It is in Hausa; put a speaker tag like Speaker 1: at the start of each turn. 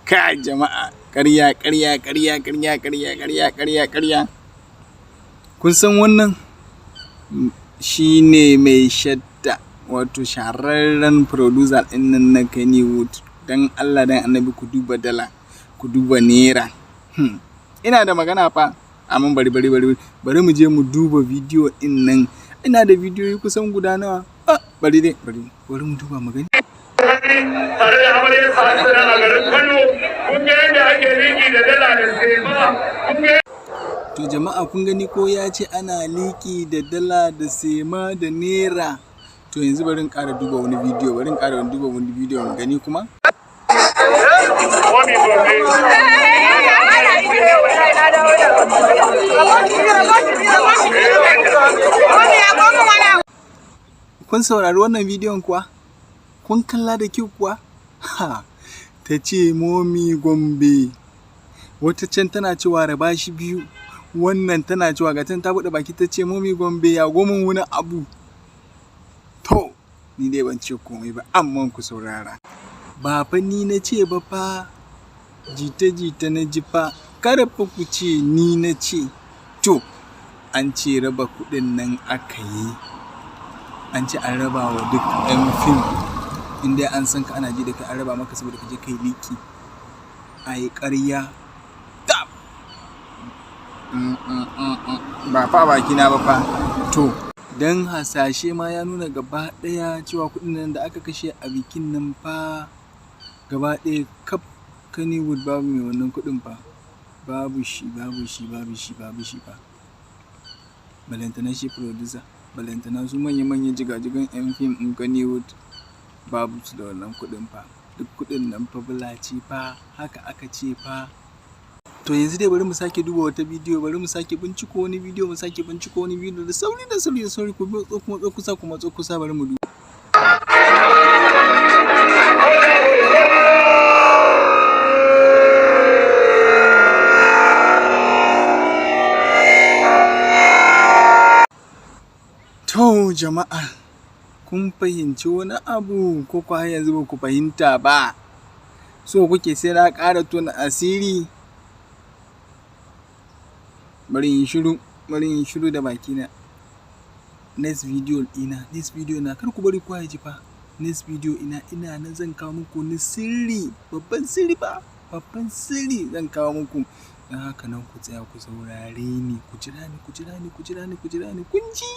Speaker 1: Kai jama'a, karya. Kun san wannan shine Maisheda, wato shahararren producer ɗin nan na Kannywood. Dan Allah dan Annabi ku duba dala, ku duba naira. Ina da magana fa, amma bari mu je mu duba bidiyo ɗin nan. Ina da bidiyoyi kusan guda nawa. Bari mu duba mu gani.
Speaker 2: Tare da amarya sa'aduna a garin Kano, kun ga yadda ake liki da dala da sema.
Speaker 1: To jama'a kun gani ko ya ce ana liki da dala da sema da naira. To yanzu bari in ƙara duba wani bidiyo, mu gani kuma. Kun saurari wannan bidiyon kuwa? Kun kalla da kyau kuwa? Ta ce momi Gombe. Wata can tana cewa raba shi biyu. Wannan tana cewa ga ta buɗe baki ta ce momi Gombe ya gomin wani abu. To, ni dai ban ce komai ba, amma ku saurara. Ba fa ni na ce ba fa, jita na ji fa, kada fa ku ce ni na ce. To, an ce raba kuɗin nan aka yi. An ce an raba wa duk ɗan fim. Inda an san ka ana ji da kai an raba maka saboda ka je kai liki. Ai karya. Tab. Ba fa bakina ba fa. To, dan hasashe ma ya nuna gaba ɗaya cewa kuɗin nan da aka kashe a bikin nan fa gaba ɗaya kaf Kannywood babu mai wannan kuɗin fa. Babu shi fa. Balantana shi producer, balantana su manya-manyan jigajigan 'yan fim ɗin Kannywood. Babu su da wannan kuɗin fa. Duk kuɗin nan fa bulaci fa, haka aka ce fa. To yanzu dai bari mu sake duba wata bidiyo, bari mu sake binciko wani bidiyo da sauri ku matso kusa bari mu duba. To jama'a, kun fahimci wani abu ko kwa yanzu ba ku fahimta ba? So kuke sai na ƙara tona asiri? Bari in shiru da bakina. Next video na kar ku bari kowa ya ji fa. Next video ina nan zan kawo muku ni sirri, babban sirri zan kawo muku. Dan haka nan ku tsaya ku saurare ni, ku jira ni kun ji?